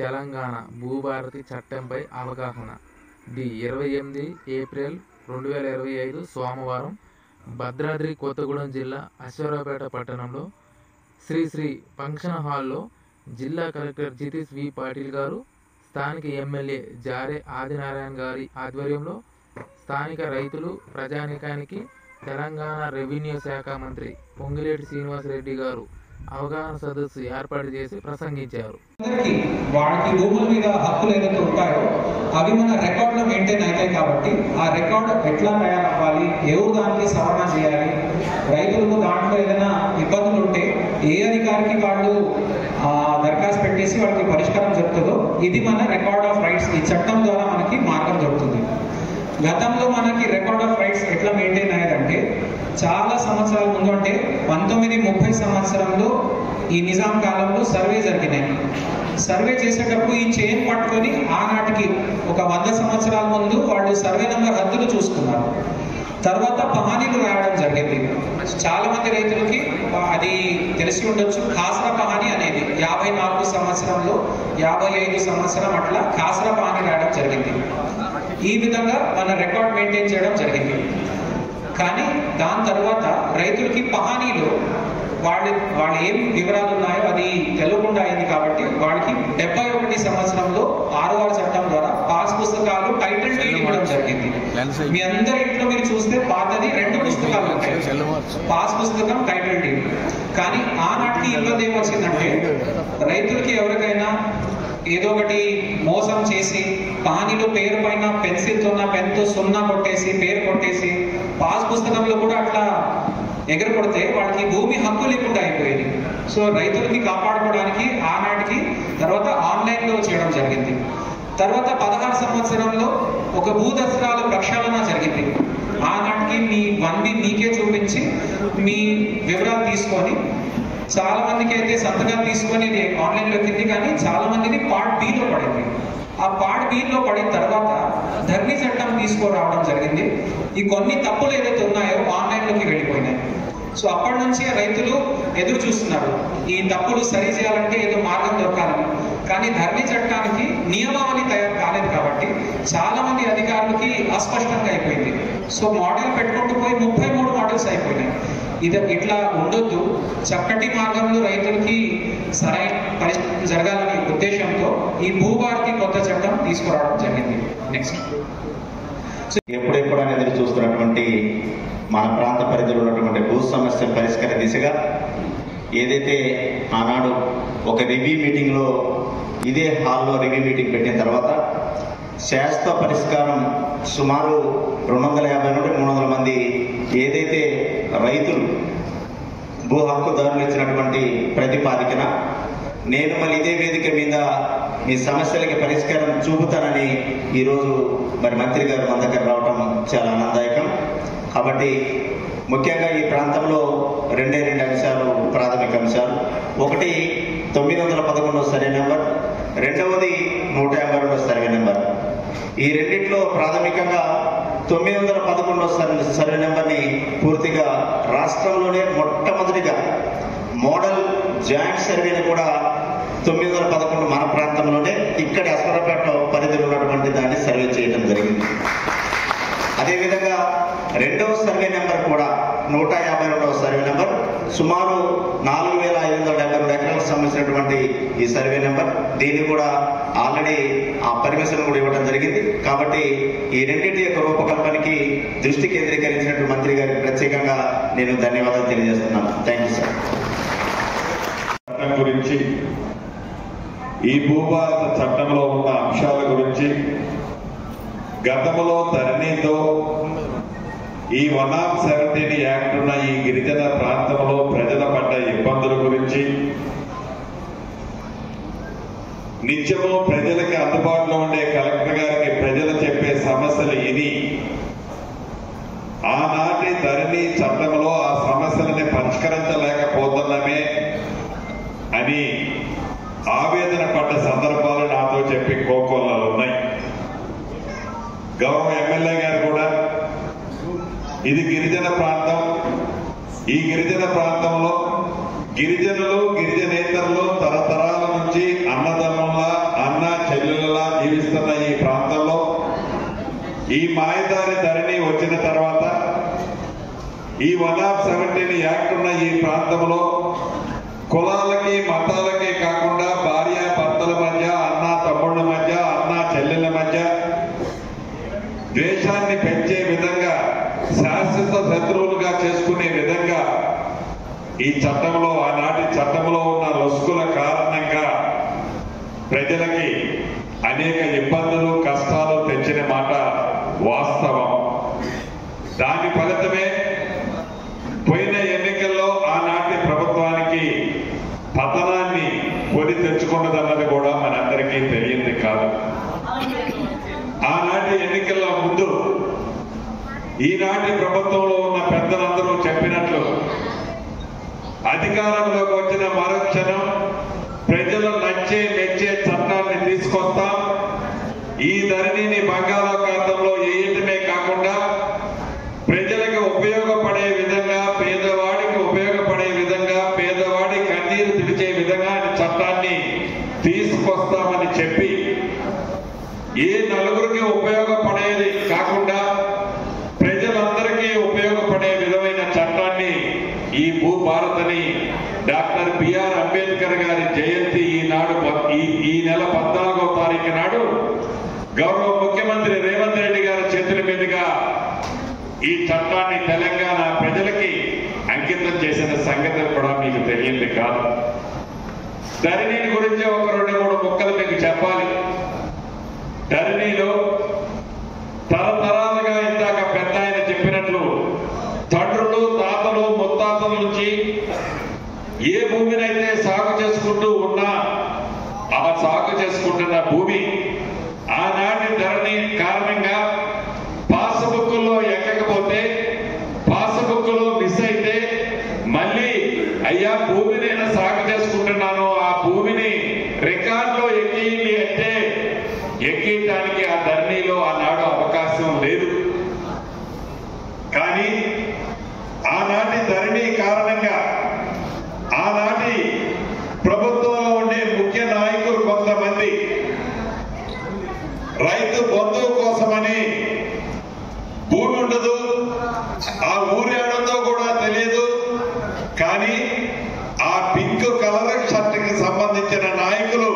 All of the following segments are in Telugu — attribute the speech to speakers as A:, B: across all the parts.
A: తెలంగాణ భూభారతి చట్టంపై అవగాహన. 28 ఏప్రిల్ 2025 సోమవారం భద్రాద్రి కొత్తగూడెం జిల్లా అశ్వారావుపేట పట్టణంలో శ్రీ ఫంక్షన్ హాల్లో జిల్లా కలెక్టర్ జితేష్ వి పాటిల్ గారు, స్థానిక ఎమ్మెల్యే జారే ఆదినారాయణ గారి ఆధ్వర్యంలో స్థానిక రైతులు, ప్రజానీకానికి తెలంగాణ రెవెన్యూ శాఖ మంత్రి పొంగిలేటి శ్రీనివాసరెడ్డి గారు అవగాహన సదస్సు ఏర్పాటు చేసి ప్రసంగించారు.
B: వాళ్ళకి భూముల మీద హక్కులు ఏదైతే ఉంటాయో అవి మన రికార్డులో మెయింటైన్ అవుతాయి కాబట్టి ఆ రికార్డు ఎట్లా తయారవ్వాలి, ఎవరు దానికి సవరణ చేయాలి, రైతులకు దాంట్లో ఏదైనా ఇబ్బందులు ఉంటే ఏ అధికారికి వాళ్ళు దరఖాస్తు పెట్టేసి వాళ్ళకి పరిష్కారం జరుగుతుందో ఇది మన రికార్డ్ ఆఫ్ రైట్స్. ఈ చట్టం ద్వారా మనకి మార్గం దొరుకుతుంది. గతంలో మనకి రికార్డ్ ఆఫ్ రైట్స్ ఎట్లా మెయింటైన్ అయ్యేదంటే చాలా సంవత్సరాల ముందు అంటే 1930 సంవత్సరంలో ఈ నిజాం కాలంలో సర్వే జరిగినాయి. సర్వే చేసేటప్పుడు ఈ చైన్ పట్టుకొని ఆనాటికి ఒక 100 సంవత్సరాల ముందు వాళ్ళు సర్వే నెంబర్ హద్దులు చూసుకున్నారు. తర్వాత పహానీలు రాయడం జరిగింది. చాలా మంది రైతులకి అది తెలిసి ఉండొచ్చు. ఖాసరా పహానీ అనేది 54 సంవత్సరంలో 55 సంవత్సరం అట్లా ఖాసరా పహానీ రాయడం జరిగింది. ఈ విధంగా మన రికార్డ్ మెయింటైన్ చేయడం జరిగింది. కానీ దాని తర్వాత రైతులకి పహానీలో వాళ్ళు ఏం వివరాలు ఉన్నాయో అది తెలియకుండా అయింది కాబట్టి వాళ్ళకి 71 సంవత్సరంలో 6వ చట్టం ద్వారా పాస్ పుస్తకాలు, టైటిల్ డీడ్ ఇవ్వడం జరిగింది. మీ అందరి ఇంట్లో మీరు చూస్తే పాతది 2 పుస్తకాలు ఉంటాయి, పాస్ పుస్తకం, టైటిల్ డీడ్. కానీ ఆనాటికి ఇబ్బంది ఏమొచ్చిందంటే రైతులకి ఎవరికైనా ఏదో ఒకటి మోసం చేసి పహానీలో పేరు పైన పెన్సిల్తో పెన్తో 0 కొట్టేసి పేరు కొట్టేసి పాస్ పుస్తకంలో కూడా అట్లా ఎగరపడితే వాళ్ళకి భూమి హక్కు లేకుండా అయిపోయేది. సో రైతులకి కాపాడుకోవడానికి ఆనాటికి తర్వాత ఆన్లైన్లో చేయడం జరిగింది. తర్వాత 16 సంవత్సరంలో ఒక భూదస్త్రాల ప్రక్షాళన జరిగింది. ఆనాటికి మీ 1B మీకే చూపించి మీ వివరాలు తీసుకొని చాలా మందికి అయితే సంతకాలు తీసుకొని ఇది ఆన్లైన్లో ఎక్కింది. కానీ చాలా మందిని పార్ట్ బిలో పడింది. ఆ పార్ట్ బిలో పడిన తర్వాత ధరణి చట్టం తీసుకురావడం జరిగింది. ఈ కొన్ని తప్పులు ఏదైతే ఉన్నాయో ఆన్లైన్లోకి వెళ్ళిపోయినాయి. సో అప్పటి నుంచి రైతులు ఎదురు చూస్తున్నారు ఈ తప్పులు సరి చేయాలంటే ఏదో మార్గం దొరకాలని. కానీ ధరణి చట్టానికి నియమావళి తయారు కాలేదు కాబట్టి చాలా మంది అధికారులకి అస్పష్టంగా అయిపోయింది. సో మోడల్ పెట్టుకుంటూ పోయి 33 మోడల్స్ అయిపోయినాయి. ఇది ఇట్లా ఉండొద్దు, చక్కటి మార్గంలో రైతులకి సరైన పరిస్థితి జరగాలనే ఉద్దేశంతో ఈ భూభారతి కొత్త చట్టం తీసుకురావడం జరిగింది. నెక్స్ట్,
C: ఎప్పుడెప్పుడు అనేది చూస్తున్నటువంటి మన ప్రాంత పరిధిలో ఉన్నటువంటి భూ సమస్య పరిష్కార దిశగా ఏదైతే ఆనాడు ఒక రివ్యూ మీటింగ్లో ఇదే హాల్లో రివ్యూ మీటింగ్ పెట్టిన తర్వాత శాశ్వత పరిష్కారం సుమారు 250 నుండి 300 మంది ఏదైతే రైతులు భూ హక్కుదారులు ఇచ్చినటువంటి ప్రతిపాదికన నేను మళ్ళీ ఇదే వేదిక మీద మీ సమస్యలకి పరిష్కారం చూపుతానని ఈరోజు మరి మంత్రి గారు మన దగ్గర రావటం చాలా ఆనందదాయకం. కాబట్టి ముఖ్యంగా ఈ ప్రాంతంలో 2 అంశాలు ప్రాథమిక అంశాలు. ఒకటి 911 సర్వే నెంబర్, రెండవది 152 సర్వే నెంబర్. ఈ రెండిట్లో ప్రాథమికంగా 911 సర్వే నెంబర్ని పూర్తిగా రాష్ట్రంలోనే మొట్టమొదటిగా మోడల్ జాయింట్ సర్వేని కూడా 911 మన ప్రాంతంలోనే ఇక్కడ అశ్వారావుపేట పరిధిలో ఉన్నటువంటి దాన్ని సర్వే చేయడం జరిగింది. అదేవిధంగా రెండవ సర్వే నెంబర్ కూడా 152వ సర్వే నెంబర్ సుమారు 4572 ఎకరాలకు సంబంధించినటువంటి ఈ సర్వే నెంబర్. దీన్ని కూడా ఆల్రెడీ ఆ పర్మిషన్ కూడా ఇవ్వడం జరిగింది. కాబట్టి ఈ రెండింటి యొక్క రూపకల్పనకి దృష్టి కేంద్రీకరించినటువంటి మంత్రి గారికి ప్రత్యేకంగా నేను ధన్యవాదాలు తెలియజేస్తున్నాను. Thank you sir.
D: గురించి ఈ భూభారత చట్టంలో ఉన్న అంశాల గురించి గతంలో ధరణితో ఈ 170 యాక్ట్ ఉన్న ఈ గిరిజన ప్రాంతంలో ప్రజల పడ్డ ఇబ్బందుల గురించి నిత్యము ప్రజలకి అందుబాటులో ఉండే కలెక్టర్ గారికి ప్రజలు చెప్పే సమస్యలు ఇది ఆనాటి ధరణి చట్టంలో ఆ సమస్యలని పరిష్కరించలేకపోతున్నామే అని ఆవేదన పడ్డ సందర్భాలు నాతో చెప్పి కోకొల్లలు ఉన్నాయి. గౌరవ ఎమ్మెల్యే గారు కూడా ఇది గిరిజన ప్రాంతం, ఈ గిరిజన ప్రాంతంలో గిరిజనులు గిరిజనేతరులు తరతరాల నుంచి అన్నదమ్ముల ఈ 117 యాక్ట్ ఉన్న ఈ ప్రాంతంలో కులాలకి మతాలకి కాకుండా భార్య భర్తల మధ్య, అన్న తమ్ముళ్ళ మధ్య, అన్న చెల్లెళ్ళ మధ్య ద్వేషాన్ని పెంచే విధంగా, శాశ్వత శత్రువులుగా చేసుకునే విధంగా ఈ చట్టంలో, ఆనాటి చట్టంలో ఉన్న లొసుగుల కారణంగా ప్రజలకి అనేక ఇబ్బందులు, కష్టాలు తెచ్చిన మాట వాస్తవం. దాని ఫలితమే పోయిన ఎన్నికల్లో ఆనాటి ప్రభుత్వానికి పతనాన్ని కొని తెచ్చుకున్నదన్నది కూడా మనందరికీ తెలియంది కాదు. ఆనాటి ఎన్నికల్లో ముందు ఈనాటి ప్రభుత్వంలో ఉన్న పెద్దలందరూ చెప్పినట్లు అధికారంలోకి వచ్చిన మరుక్షణం ప్రజలు నచ్చే మెచ్చే చట్టాన్ని తీసుకొస్తాం, ఈ ధరణిని బంగాళాఖాతంలో వేయటమే కాకుండా ప్రజలకు ఉపయోగపడే విధంగా, పేదవాడికి ఉపయోగపడే విధంగా, పేదవాడి కన్నీరు తుడిచే విధంగా చట్టాన్ని తీసుకొస్తామని చెప్పి ఏ నలుగురికి ఉపయోగపడేది కాకుండా ప్రజలందరికీ ఉపయోగపడే విధమైన చట్టాన్ని, ఈ భూభారతని డాక్టర్ బిఆర్ అంబేద్కర్ గారి జయంతి ఈ నెల 14వ తారీఖు నాడు గౌరవ ముఖ్యమంత్రి రేవంత్ రెడ్డి గారి చేతుల మీదుగా ఈ చట్టాన్ని తెలంగాణ ప్రజలకి అంకితం చేసిన సంగతి కూడా మీకు తెలియంది కాదు. ధరణి గురించి ఒక 2-3 ముక్కలు మీకు చెప్పాలి. ధరణిలో తరతరాలుగా ఇందాక పెద్ద ఆయన చెప్పినట్లు తండ్రులు, తాతలు, ముత్తాతల నుంచి ఏ భూమినైతే సాగు చేసుకుంటూ ఉన్నా ఆ సాగు చేసుకుంటున్న భూమి ఆనాటి ధరణి కారణంగా పాస్బుక్లో ఎక్కకపోతే, పాస్బుక్లో మిస్ అయితే మళ్ళీ అయ్యా భూమి నేను సాగు చేసుకుంటున్నాను, ఆ భూమిని రికార్డులో ఎక్కియండి అంటే ఎక్కియటానికి ఆ ధరణిలో ఆనాడు అవకాశం లేదు. కానీ ఆనాటి ధరణి కారణంగా ఆనాటి ప్రభుత్వంలో ఉండే ముఖ్య నాయకులు కొంతమంది రైతు బంధువు కోసమని భూమి ఉండదు, ఆ ఊరి ఆడందో కూడా తెలియదు, కానీ ఆ పింక్ కలర్ షర్ట్కి సంబంధించిన నాయకులు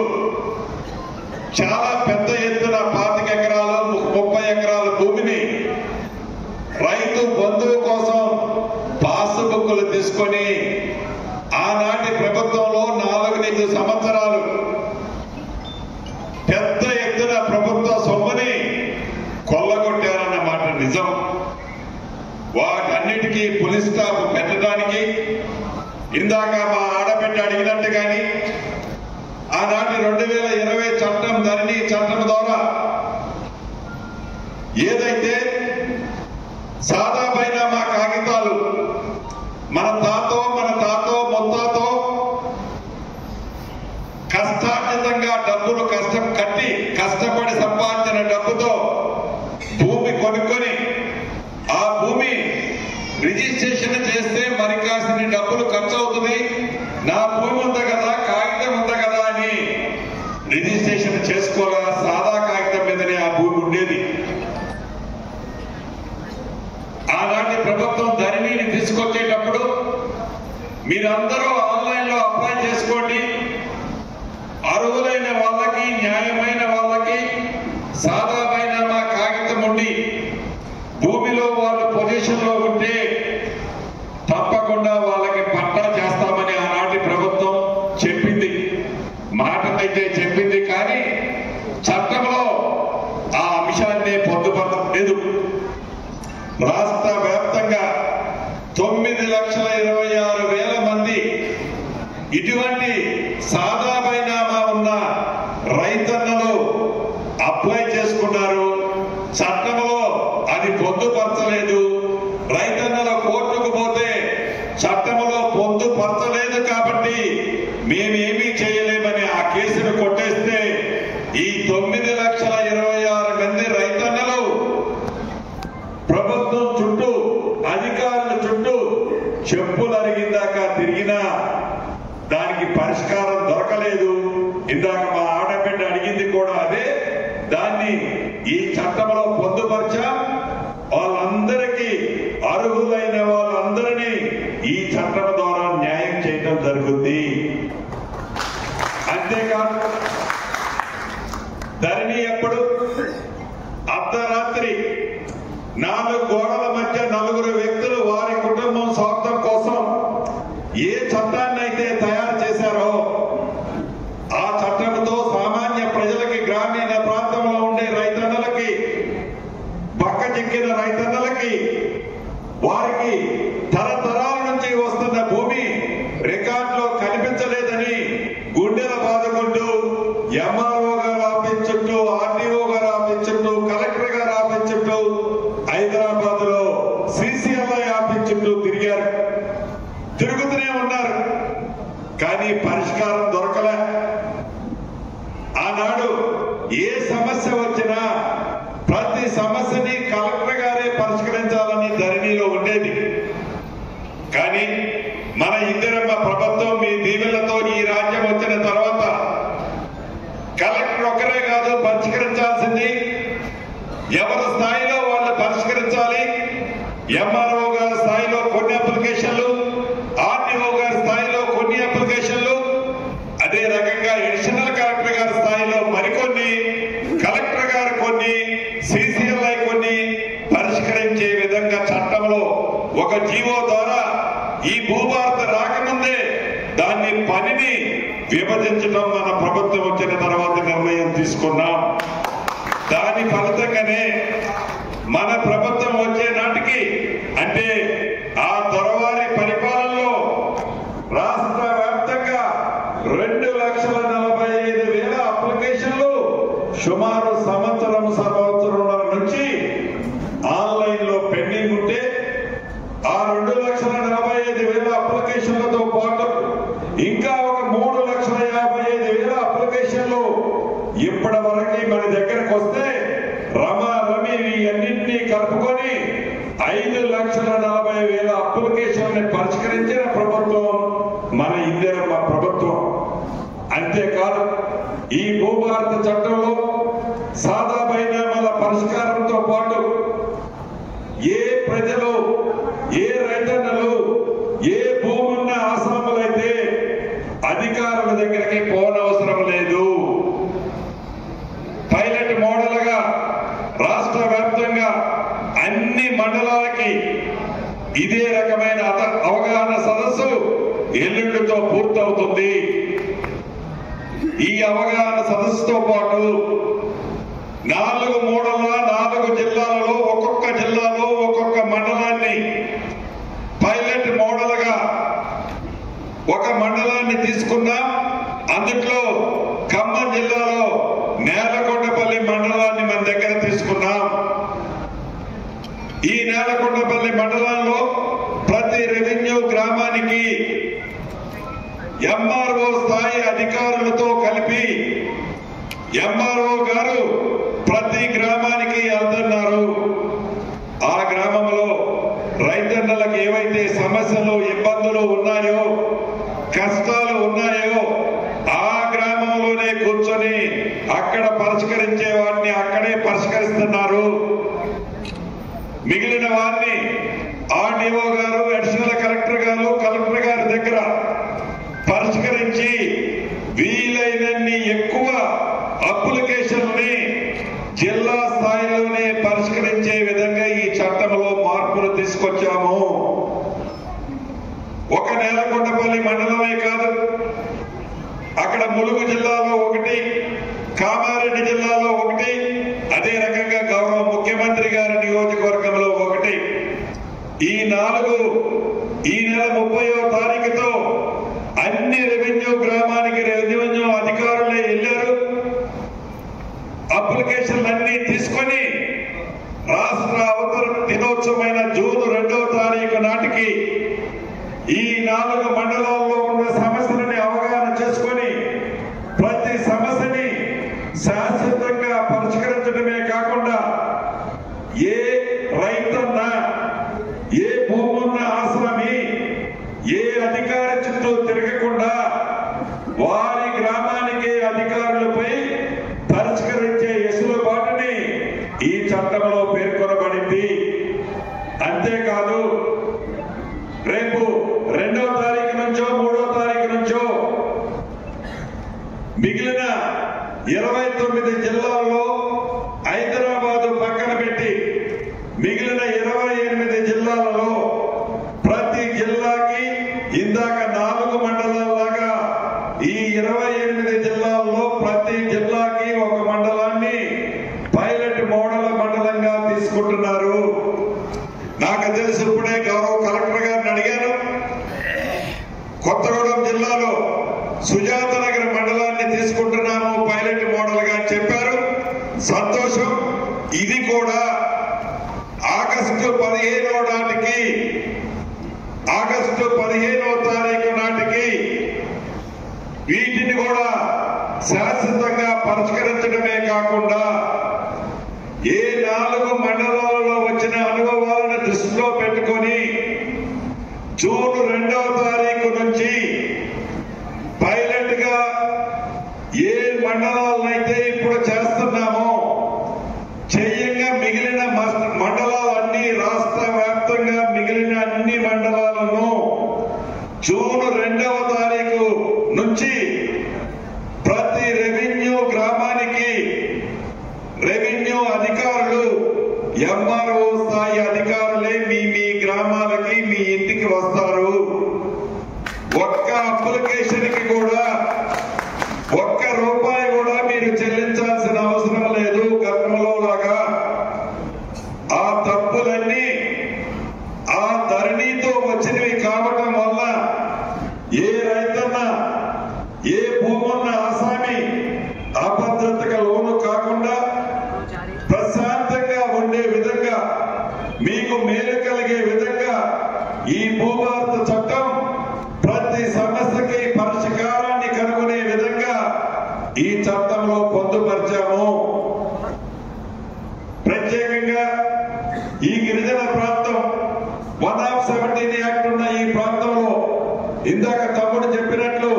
D: చాలా పెద్ద ఎత్తున 25 ఎకరాలు 30 ఎకరాల భూమిని రైతు బంధువు కోసం పాస్బుక్లు తీసుకొని ఆనాటి ప్రభుత్వంలో 4-5 సంవత్సరాలు పెద్ద ఎత్తున ప్రభుత్వ సొమ్ముని కొల్లగొట్టారన్నమాట నిజం. వాటన్నిటికీ పులి స్టాప్ పెట్టడానికి ఇందాక మా ఆడబిడ్డ అడిగినట్టుగాని ఆనాటి 2020 చట్టం, ధరణి చట్టం ద్వారా ఏదైతే సాదా బైనామా కాగితాలు మన తాతో ముత్తాతో కష్టార్జితంగా డబ్బులు కష్టపడి సంపాదించిన డబ్బుతో భూమి కొనుక్కొని ఆ భూమి రిజిస్ట్రేషన్ చేస్తే మరి కాసిన డబ్బులు ఖర్చు అవుతుంది, నా భూమి ఉంది కదా, కాగితం ఉంది కదా అని రిజిస్ట్రేషన్ చేసుకోవాలా, సాదా కాగితం మీదనే ఆ భూమి ఉండేది. ఆనాటి ప్రభుత్వం ధరణిని తీసుకొచ్చేటప్పుడు మీరందరూ ఆన్లైన్ లో అప్లై చేసుకోండి, అర్హులైన వాళ్ళకి, న్యాయమైన వాళ్ళకి సాదా బైనామా కాగితం ఉండి భూమిలో వాళ్ళు పొజిషన్ లో ఉంటే తప్పకుండా వాళ్ళకి పట్టా చేస్తామని ఆనాటి ప్రభుత్వం చెప్పింది. మాటనైతే చెప్పింది, కానీ చట్టంలో ఆ అంశాన్ని పొందుపరచలేదు. రాష్ట్ర వ్యాప్తంగా 9,26,000 మంది ఇటువంటి సాదా బైనామా ఉన్న రైతన్నలు అప్లై చేసుకున్నారు. చట్టంలో అది పొందుపరచలేదు. రైతన్నల కోర్టుకు పోతే చట్టంలో పొందుపరచలేదు కాబట్టి మేమేమీ చేయలేమని ఆ కేసును కొట్టేస్తే ఈ 9,26,000 మంది రైతన్నలు ప్రభుత్వం చుట్టూ, అధికారుల చుట్టూ చెప్పులు అరిగిందాకా తిరిగినా దానికి పరిష్కారం దొరకలేదు. ఇందాక మా ఆడబిడ్డ అడిగింది కూడా అదే. దాన్ని ఈ చట్టంలో పొందుపరిచాం. వాళ్ళందరికీ, అర్హులైన వాళ్ళందరూ అంతేకాదు ధరణి ఎప్పుడు అర్ధరాత్రి 4 గోడల మధ్య 4 వ్యక్తులు వారి కుటుంబం స్వార్థం కోసం ఏ చట్టాన్ని అయితే తయారు చేశారో ఆ చట్టంతో సామాన్య ప్రజలకి, గ్రామీణ ప్రాంతంలో ఉండే రైతన్నలకి, పక్క చిక్కిన రైతన్నలకి, వారికి తరతరాల నుంచి వస్తున్న భూమి రికార్డులో కనిపించలేదని గుండెల బాదుకుంటూ ఎంఆర్ఓ గారు ఆఫీస్ చుట్టూ, ఆర్డీఓ గారు ఆఫీస్ చుట్టూ, కలెక్టర్ గారు ఆఫీస్ చుట్టూ, హైదరాబాద్ లో సిసిఎల్ఐ ఆఫీస్ చుట్టూ తిరుగుతూనే ఉన్నారు. కానీ పరిష్కారం దొరకలే. ఆనాడు ఏ సమస్య వచ్చినా ప్రతి సమస్యని కలెక్టర్ గారే పరిష్కరించాలని ధరణిలో ఉండేది. కానీ మన ఇందిరమ్మ ప్రభుత్వం మీ దీవెనలతో ఈ రాజ్యం వచ్చిన తర్వాత కలెక్టర్ ఒక్కరే కాదు పరిష్కరించాల్సింది, ఎవరి స్థాయిలో వాళ్ళు పరిష్కరించాలి. ఎంఆర్ఓ గారి స్థాయిలో కొన్ని అప్లికేషన్లు, ఆర్డీఓ గారి స్థాయిలో కొన్ని అప్లికేషన్లు, అదే రకంగా అడిషనల్ కలెక్టర్ గారి స్థాయిలో మరికొన్ని, కలెక్టర్ గారు కొన్ని, సిసిఎల్ఐ కొన్ని పరిష్కరించే విధంగా చట్టంలో ఒక జీవో ద్వారా ఈ భూభారత రాకముందే దాన్ని పనిని విభజించడం మన ప్రభుత్వం వచ్చిన తర్వాత నిర్ణయం తీసుకున్నాం. దాని ఫలితంగానే మన ప్రభుత్వం వచ్చే నాటికి, అంటే ఆ దొరవారి పరిపాలనలో రాష్ట్ర వ్యాప్తంగా 2,45,000 అప్లికేషన్లు సుమారు సంవత్సరంన్నర నుంచి ఆన్లైన్ లో పెండింగ్ ఉంటే, ఆ 2,45,000 అప్లికేషన్లతో పాటు ఇంకా ఒక 3,55,000 అప్లికేషన్లు ఇప్పటి వరకు మన దగ్గరకు వస్తే రమి అన్నింటినీ కలుపుకొని 5,40,000 అప్లికేషన్లు పరిష్కరించిన ప్రభుత్వం మన ఇందిరమ్మ ప్రభుత్వం. అంతేకాదు ఈ భూభారత చట్టంలో సాదా బైనామాల పరిష్కారంతో పాటు ఏ ప్రజలు, ఏ రైతన్నలు, ఏ భూమున్న ఆసాములైతే అధికారుల దగ్గరికి పోనవసరం లేదు. పైలట్ మోడల్ గా రాష్ట్ర వ్యాప్తంగా అన్ని మండలాలకి ఇదే రకమైన అవగాహన సదస్సు ఎల్లుండితో పూర్తవుతుంది. ఈ అవగాహన సదస్సుతో పాటు 4 మూడల 4 జిల్లాలలో ఒక్కొక్క జిల్లాలో ఒక్కొక్క మండలాన్ని పైలట్ మోడల్ గా ఒక మండలాన్ని తీసుకున్నాం. అందులో ఖమ్మం జిల్లాలో నేలకొండపల్లి మండలాన్ని మన దగ్గర తీసుకున్నాం. ఈ నేలకొండపల్లి మండలంలో ప్రతి రెవెన్యూ గ్రామానికి ఎంఆర్ఓ స్థాయి అధికారులతో కలిపి ఎంఆర్ఓ గారు ప్రతి గ్రామానికి వెళ్తున్నారు. ఆ గ్రామంలో రైతన్నలకు ఏవైతే సమస్యలు, ఇబ్బందులు ఉన్నాయో, కష్టాలు ఉన్నాయో ఆ గ్రామంలోనే కూర్చొని అక్కడ పరిష్కరించే వాటిని అక్కడే పరిష్కరిస్తున్నారు. మిగిలిన వారిని ఆర్డీఓ గారు, అడిషనల్ కలెక్టర్ గారి దగ్గర పరిష్కరించి వీలైనన్ని ఎక్కువ అప్లికేషన్ని జిల్లా స్థాయిలోనే పరిష్కరించే విధంగా ఈ చట్టంలో మార్పులు తీసుకొచ్చాము. ఒక నేలకొండపల్లి మండలమే కాదు, అక్కడ ములుగు జిల్లాలో ఒకటి, కామారెడ్డి జిల్లాలో ఒకటి, అదే రకంగా గౌరవ ముఖ్యమంత్రి గారి నియోజకవర్గంలో ఒకటి. ఈ 4 ఈ నెల 30వ తారీఖుతో అన్ని రెవెన్యూ గ్రామానికి రెవెన్యూ అధికారులే వెళ్ళారు. అప్లికేషన్లన్నీ తీసుకొని రాష్ట్ర అవతరణ దినోత్సవమైన జూన్ 2వ తారీఖు నాటికి ఈ 4 మండలాల్లో ఉన్న సమస్యలని అవగాహన చేసుకొని ప్రతి సమస్యని శాశ్వతంగా పరిష్కరించడమే కాకుండా ఏ రైతన్న, ఏ భూమున్న ఆసామి ఏ అధికారి చుట్టూ తిరగకుండా వారి గ్రామానికి అధికారులపై పరిష్కరించే వెసులుబాటుని ఈ చట్టంలో పేర్కొనబడింది. అంతేకాదు రేపు 2వ తారీఖు నుంచో 3వ తారీఖు నుంచో మిగిలిన 29 జిల్లాల్లో హైదరాబాదు పక్కన పెట్టి మిగిలిన 28 జిల్లాలలో ప్రతి జిల్లాకి ఇందాక 4 మండలాల్లాగా ఈ 28 జిల్లాల్లో ప్రతి జిల్లాకి ఒక మండలాన్ని పైలట్ మోడల్ మండలంగా తీసుకుంటున్నారు. నాకు తెలిసి ఇప్పుడే గౌరవ కలెక్టర్ గారిని అడిగాను. కొత్తగూడెం జిల్లాలో సుజాత నగర్ మండలాన్ని తీసుకుంటున్నాము పైలట్ మోడల్ గా చెప్పారు. సంతోషం. ఇది కూడా ఆగస్టు 15వ తారీఖు నాటికి వీటిని కూడా శాశ్వతంగా పరిష్కరించడమే కాకుండా ఏ 4 మండలాలలో వచ్చిన అనుభవాలను దృష్టిలో పెట్టుకొని జూన్ 2వ తారీఖు నుంచి పైలట్ గా ఏ మండలాలనైతే ఇప్పుడు చేస్తున్నామో చెయ్యంగా మిగిలిన మండలాలన్నీ రాష్ట్ర వ్యాప్తంగా మిగిలిన అన్ని మండలాలను జూన్ 2వ తారీఖు నుంచి ప్రతి రెవెన్యూ గ్రామానికి రెవెన్యూ అధికారులు ఎంఆర్ఓ స్థాయి అధికారులే మీ గ్రామాలకి మీ ఇంటికి వస్తారు. ఒక్క అప్లికేషన్ కి కూడా ₹1 కూడా మీరు చెల్లించాల్సిన అవసరం లేదు. గతంలో లాగా ఆ తప్పులన్నీ ఆ ధరణితో వచ్చినవి కావటం వల్ల ఏ రైతన్న ఏ భూమున్న ఆసామి అభద్రతకు లోను కాకుండా ప్రశాంతంగా ఉండే విధంగా మీకు మేలు కలిగే విధంగా ఈ భూభారత చట్టం ప్రతి సమస్యకి పరిష్కారాన్ని కనుగొనే విధంగా ఈ చట్టంలో పొందుపరిచాము. ప్రత్యేకంగా ఈ గిరిజన ప్రాంతం 117 యాక్ట్ ఉన్న ఈ ప్రాంతంలో ఇందాక తమ్ముడు చెప్పినట్లు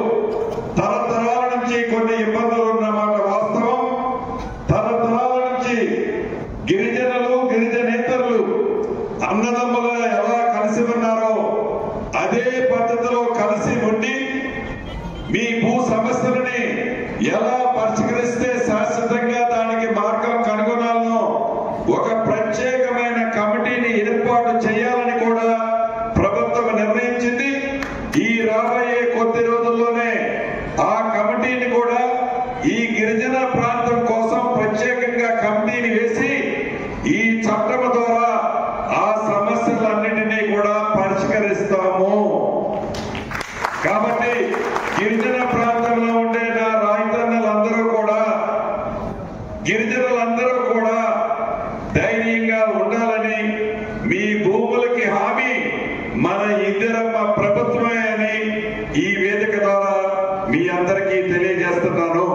D: తరతరాల నుంచి కొన్ని ఇబ్బందులు ఉన్నమాట వాస్తవం. తరతరాల నుంచి గిరిజనులు గిరిజనేతరులు అన్నదమ్ములు ఎలా కలిసి ఉన్నారో అదే పద్ధతిలో కలిసి ఉండి మీ భూ సమస్యలని ఎలా పరిష్కరిస్తే శాశ్వతంగా దానికి మార్గం కనుగొనాలనో ఒక ప్రత్యేకమైన కమిటీని ఏర్పాటు చేయాలని కూడా ప్రభుత్వం నిర్ణయించింది. ఈ రాబోయే కొద్ది రోజుల్లోనే ఆ కమిటీని కూడా ఈ గిరిజన ప్రాంతం కోసం ప్రత్యేకంగా కమిటీని వేసి ఈ చట్టం ద్వారా ఆ సమస్యలన్నింటినీ కూడా పరిష్కరిస్తాము. కాబట్టి గిరిజన ప్రాంతంలో ఉండే నా రైతన్నలందరూ కూడా గిరిజనులందరూ కూడా ధైర్యంగా ఉండాలని మీ భూములకి హామీ మన ఇందిరమ్మ ప్రభుత్వమే అని ఈ వేదిక ద్వారా మీ అందరికీ తెలియజేస్తున్నాను.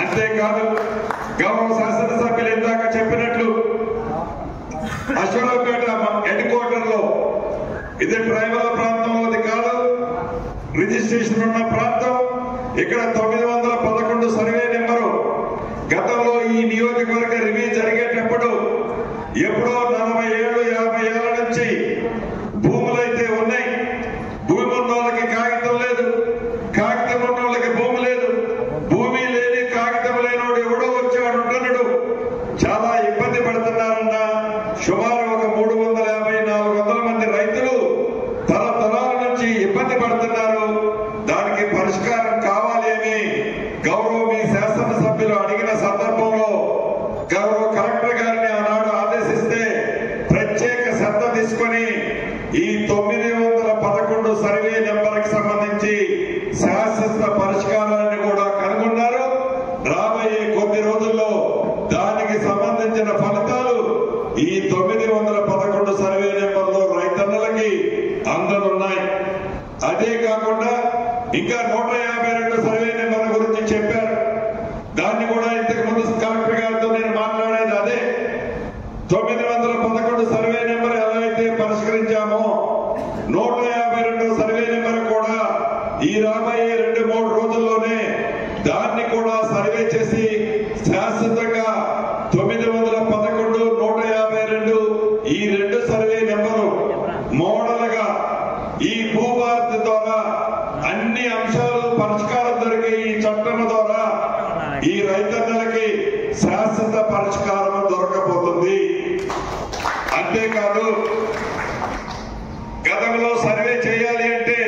D: అంతేకాదు గౌరవ శాసనసభ్యులు ఇందాక చెప్పినట్లు అశ్వరావుపేట హెడ్ క్వార్టర్ లో ఇది ట్రైబల్ ప్రాంతంలోది కాదు, రిజిస్ట్రేషన్ ఉన్న ప్రాంతం. ఇక్కడ 911 సర్వే నెంబరు గతంలో ఈ నియోజకవర్గ రివ్యూ జరిగేటప్పుడు ఎప్పుడో 40 ఏళ్ళు 50 ఏళ్ల నుంచి భూములైతే ఉన్నాయి. భూమి ఉన్న వాళ్ళకి కాగితం లేదు, కాగితం ఉన్న వాళ్ళకి భూమి లేదు, భూమి లేని కాగితం లేనివాడు ఎవడో వచ్చేవాడు ఉంటున్నాడు. చాలా ఇబ్బంది పడుతున్నారన్న సుమారు ఒక 350-400 మంది రైతులు తరతరాల నుంచి ఇబ్బంది పడుతున్నారు. దానికి పరిష్కారం కావాలి అని గౌరవ మీ శాసనసభ్యులు అడిగిన సందర్భంలో గౌరవ కలెక్టర్ గారిని ఆనాడు ఆదేశిస్తే ప్రత్యేక శ్రద్ధ తీసుకొని ఈ 911 సర్వే నెంబర్కి సంబంధించి శాశ్వత పరిష్కారాన్ని కూడా కనుగొన్నారు. రాబోయే కొద్ది రోజుల్లో దానికి సంబంధించిన ఫలితాలు ఈ 911 సర్వే నెంబర్లో రైతన్నలకి అందనున్నాయి. అదే కాకుండా ఇంకా 152 సర్వే నెంబర్ గురించి చెప్పారు. దాన్ని కూడా ఇంతకు ముందు కలెక్టర్ గారితో నేను మాట్లాడేది అదే. 911 సర్వే నెంబర్ ఎలా అయితే పరిష్కరించామో 152 సర్వే నెంబర్ కూడా ఈ రాబోయే 2-3 రోజుల్లోనే దాన్ని కూడా సర్వే చేసి శాశ్వతంగా 911, 152 ఈ 2 సర్వే నెంబరు మోడల్ గా ఈ భూభారతి ద్వారా అన్ని అంశాలు పరిష్కారం దొరికే ఈ చట్టం ఈ రైతన్నలకి శాశ్వత పరిష్కారం దొరకబోతుంది. అంతేకాదు గతంలో సర్వే చేయాలి అంటే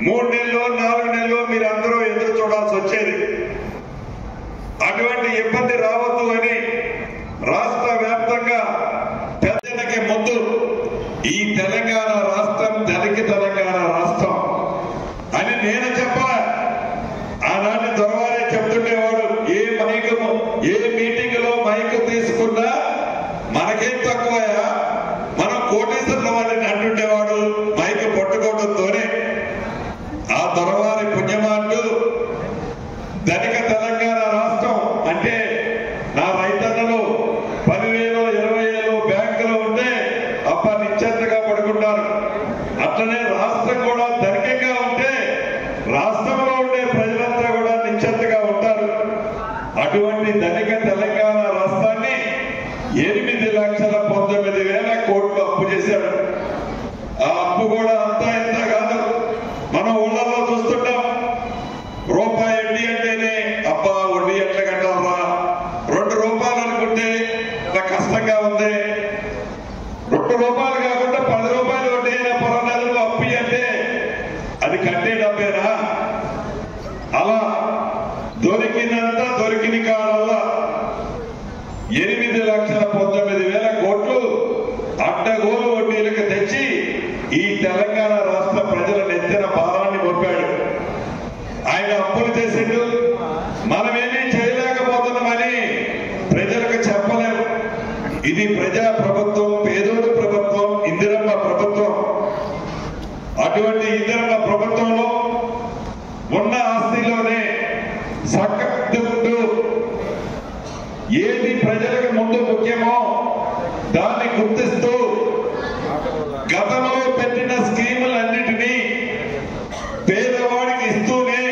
D: 3 నెలలు 4 నెలలు మీరందరూ ఎదురు చూడాల్సి వచ్చేది. అటువంటి ఇబ్బంది రావద్దు అని రాష్ట్ర వ్యాప్తంగా పెద్దలకి ముందు ఈ తెలంగాణ రాష్ట్రం ధనిక తెలంగాణ రాష్ట్రం అని నేను చెప్పాల. ఆనాటి దొరవారే చెప్తుండేవాడు, ఏ మీటింగ్ లో మైకు తీసుకున్నా మనకేం తక్కువయా, మనం కోటేశ్వరుల వాళ్ళని అంటుండేవాడు మైకు పట్టుకోవడంతోనే. ఆ దొరవారి పుణ్యమాంటూ ధనిక తెలంగాణ రాష్ట్రం అంటే నా రైతన్నలు 10,000 20,000 బ్యాంకులో ఉంటే అప్ప నిశ్చింతగా పడుకుంటారు. అట్లనే రాష్ట్రం కూడా ధనికంగా ఉంటే రాష్ట్రంలో ఉండే ప్రజలంతా కూడా నిశ్చింతగా ఉంటారు. అటువంటి ధనిక తెలంగాణ రాష్ట్రాన్ని 8,19,000 కోట్లు అప్పు చేశారు. ఆ అప్పు కూడా అంతా ఇంత కాదు. మనం ఊళ్ళలో చూస్తుంటాం, రూపాయి వడ్డీ అంటేనే అబ్బా వడ్డీ ఎట్లా కట్టాలరా, 2 రూపాయలు అనుకుంటే ఇంత కష్టంగా ఉంది, 2 రూపాయలు కాకుండా 10 రూపాయలు వడ్డీ అయినా నెలలు అప్పు అంటే అది కట్టే డబ్బేనా? అలా దొరికినంత దొరికిన కాలంలో 8,19,000 కోట్లు అడ్డగోలు వడ్డీలకు తెచ్చి ఈ తెలంగాణ రాష్ట్ర ప్రజల నెత్తిన భారాన్ని మోపాడు. ఆయన అప్పులు చేసిండు, మనమేమీ చేయలేకపోతున్నామని ప్రజలకు చెప్పలేము. ఇది ప్రజా ప్రభుత్వం, పేదోడు ప్రభుత్వం, ఇందిరమ్మ ప్రభుత్వం. అటువంటి ఇందిరమ్మ ప్రభుత్వంలో ఉన్న ఆస్తిలోనే సక్కదు ఏది ప్రజలకు ముందు ముఖ్యమో దాన్ని గుర్తిస్తూ గతంలో పెట్టిన స్కీములన్నిటినీ పేదవాడికి ఇస్తూనే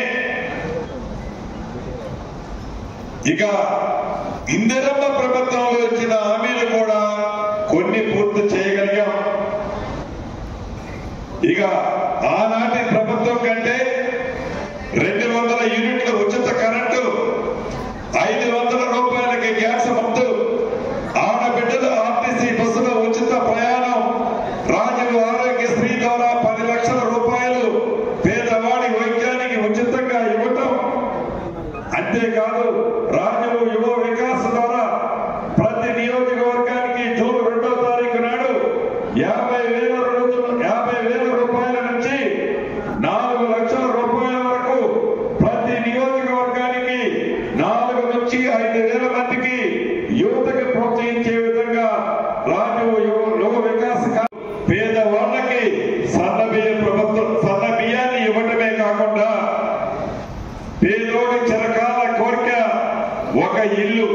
D: ఇక ఇందిరమ్మ ప్రభుత్వంలో ఇచ్చిన హామీలు కూడా కొన్ని పూర్తి చేయగలిగాం. ఇక ఆనాటి ప్రభుత్వం కంటే 200 యూనిట్ల ఉచిత కరెంటు, 500 రూపాయలకి గ్యాస్ మందు, ఆడబిడ్డల ఆర్టీసీ బస్సులో ఉచిత ప్రయాణం, రాజులు ఆరోగ్యశ్రీ ద్వారా 10 లక్షల రూపాయలు పేదవాడి వైద్యానికి ఉచితంగా ఇవ్వటం. అంతేకాదు రాజులు యువ వికాస్ ద్వారా ప్రతి నియోజకవర్గానికి జూన్ 2వ తారీఖు నాడు 50,000 రూపాయల నుంచి 4 లక్షల రూపాయల వరకు ప్రతి నియోజకవర్గానికి 4 నుంచి 5,000 మందికి యువతకు ప్రోత్సహించే విధంగా రాజు యువ వికాస పేదవాళ్ళకి సన్న బియ్యాన్ని ఇవ్వటమే కాకుండా పేదోడి చిరకాల కోరిక ఒక ఇల్లు.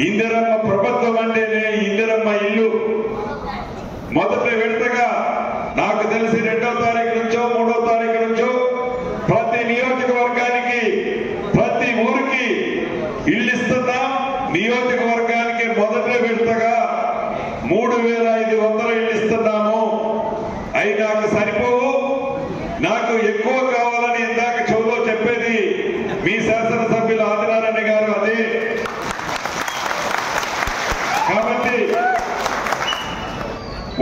D: ఇందిరమ్మ ప్రభుత్వం అంటేనే ఇందిరమ్మ ఇల్లు. మొదటి విడతగా నాకు తెలిసి 2వ తారీఖు నుంచో 3వ తారీఖు నుంచో ప్రతి నియోజకవర్గానికి ప్రతి ఊరికి ఇల్లు ఇస్తున్నాం. నియోజకవర్గానికి మొదటి విడతగా 3,500 ఇల్లు ఇస్తున్నాము. అవి నాకు సరిపోవు, నాకు ఎక్కువ కావాలని ఇందాక చెవులో చెప్పేది మీ శాసనసభ్యులు ఆదినారాయణ గారు. అదే కాబట్టి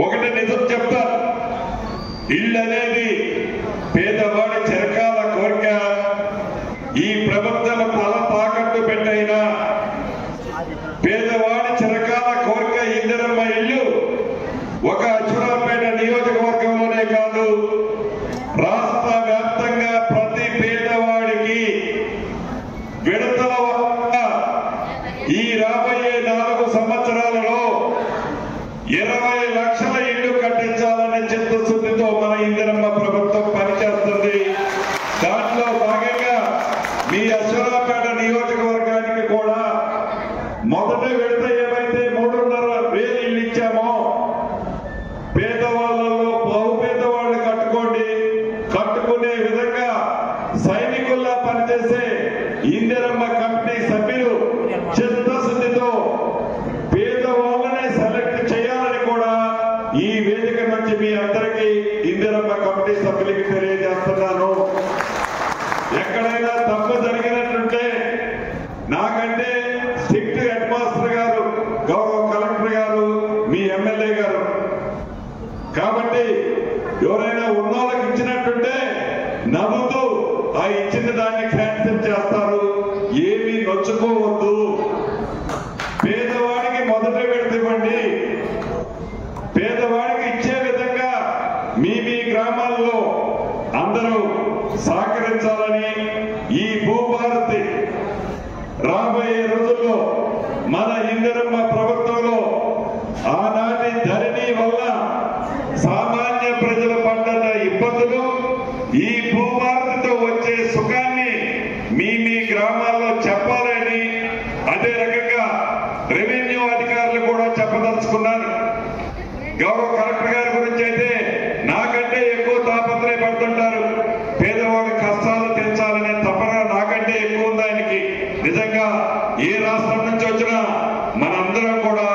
D: ఒకటి నిజం చెప్తా, ఇల్లు అనేది పేదవాడి చిరకాల కోరిక. ఈ ప్రభుత్వం తల తాకట్టు పెట్టైనా పేదవాడి చిరకాల కోరిక ఇందిరమ్మ ఇల్లు ఒక అచ్యురాపేట నియోజకవర్గంలోనే కాదు, రాష్ట్ర వ్యాప్తంగా ప్రతి పేదవాడికి విడతల ఈ రాబోయే 4 సంవత్సరాలలో 20 లక్షల ఇళ్లు కట్టించాలనే చిత్తశుద్ధితో మన ఇందిరమ్మ ప్రభుత్వం పనిచేస్తుంది. దాంట్లో భాగంగా మీ అశ్వరాపేట నియోజకవర్గానికి కూడా మొదటి విడత ఏవైతే 3,500 ఇల్లు ఇచ్చామో పేదవాళ్ళలో బహుపేదవాళ్ళు కట్టుకునే విధంగా సైనికుల్లా పనిచేసే ఇందిరమ్మ కమిటీ సభ్యులు చిత్తశుద్ధితో పేదవాళ్ళనే సెలెక్ట్ చేయాలని కూడా ఈ వేదిక నుంచి మీ అందరికీ ఇందిరమ్మ కమిటీ సభ్యులకి తెలియజేస్తున్నాను. ఎక్కడైనా తప్పు జరిగినట్టుంటే భూభారతి రాబోయే రోజుల్లో మన ఇందిరమ్మ ప్రభుత్వంలో ఆనాటి ధరణి వల్ల సామాన్య ప్రజల పడ్డ ఇబ్బందులు ఈ భూభారతితో వచ్చే సుఖాన్ని మీ గ్రామాల్లో చెప్పాలని అదే రకంగా రెవెన్యూ అధికారులు కూడా చెప్పదలుచుకున్నాను. గౌరవ కలెక్టర్ గారి గురించి అయితే నాకంటే ఎక్కువ తాపత్రయపడుతుంటారు. పేదవాడి కష్టాలు తీర్చాలనే తపన నాకంటే ఎక్కువ ఉంది ఆయనకి. నిజంగా ఏ రాష్ట్రం నుంచి వచ్చినా మనందరం కూడా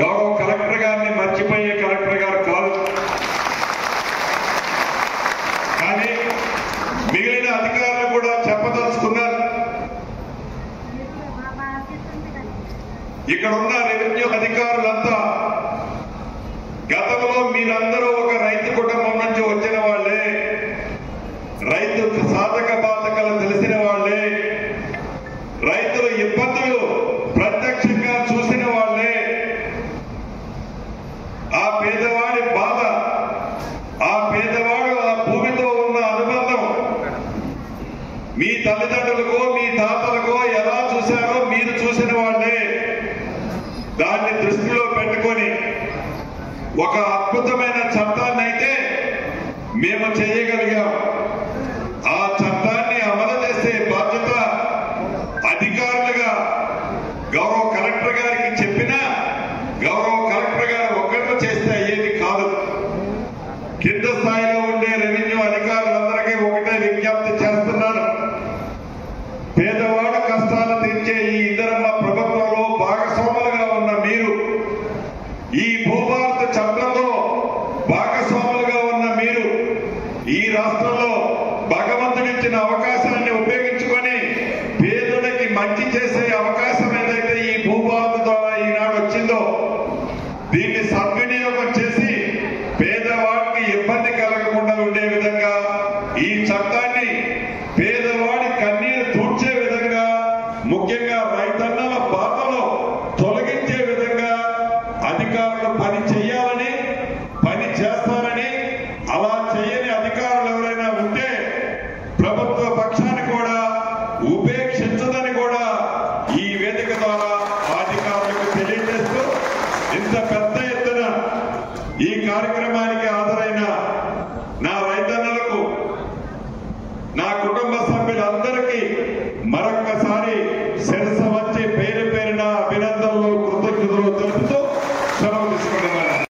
D: గౌరవ కలెక్టర్ గారిని మర్చిపోయే కలెక్టర్ గారు కాదు. కానీ మిగిలిన అధికారులు కూడా చెప్పదలుచుకున్నారు. ఇక్కడ ఉన్న రెవెన్యూ అధికారులంతా గతంలో మీరందరూ ఒక రైతు కుటుంబం నుంచి వచ్చిన వాళ్ళే, రైతు సాధక బాధకాలు తెలిసిన వాళ్ళే, రైతుల ఇబ్బందులు ప్రత్యక్షంగా చూసిన వాళ్ళే. ఆ పేదవాడి బాధ, ఆ పేదవాడు ఆ భూమితో ఉన్న అనుబంధం మీ తల్లిదండ్రులకో మీ తాతలకో ఎలా చూశారో మీరు చూసిన వాళ్ళే. దాన్ని దృష్టిలో పెట్టుకొని ఒక అద్భుతమైన చట్టాన్ని అయితే మేము చేయగలిగాం. ఆ చట్టాన్ని అమలు చేసే బాధ్యత అధికారులుగా గౌరవ కలెక్టర్ గారికి చెప్పినా గౌరవ కలెక్టర్ గారు ఒక్కరు చేస్తే అయ్యేది కాదు. కింద స్థాయిలో ఉండే రెవెన్యూ అధికారులందరికీ ఒకటే విజ్ఞప్తి చేస్తున్నాను. పేదవాడు కష్టాలు తీర్చే ఈ ఇందిరమ్మ ప్రభుత్వంలో భాగస్వాములుగా ఉన్న మీరు, ఈ భూభారత చట్టంలో భాగస్వాములుగా ఉన్న మీరు, ఈ రాష్ట్రంలో భగవంతుడిచ్చిన అవకాశాన్ని ఉపయోగించుకొని పేదలకి మంచి చేసే అవకాశం ఏదైతే ఈ భూభారత ద్వారా ఈనాడు వచ్చిందో దీన్ని సద్వినియోగం చేసి పేదవాడికి ఇబ్బంది కలగకుండా ఉండే విధంగా ఈ చట్టాన్ని పేదవాడి కన్నీరు తూర్చే విధంగా, ముఖ్యంగా రైతన్నల బాధలో తొలగించే విధంగా అధికారులు పని చేయాలని, పని చేస్తారని, అలా చేయని అధికారులు ఎవరైనా ఉంటే ప్రభుత్వ పక్షాన్ని కూడా ఉపేక్షించదని కూడా ఈ వేదిక ద్వారా అధికారులకు తెలియజేస్తూ ఇంత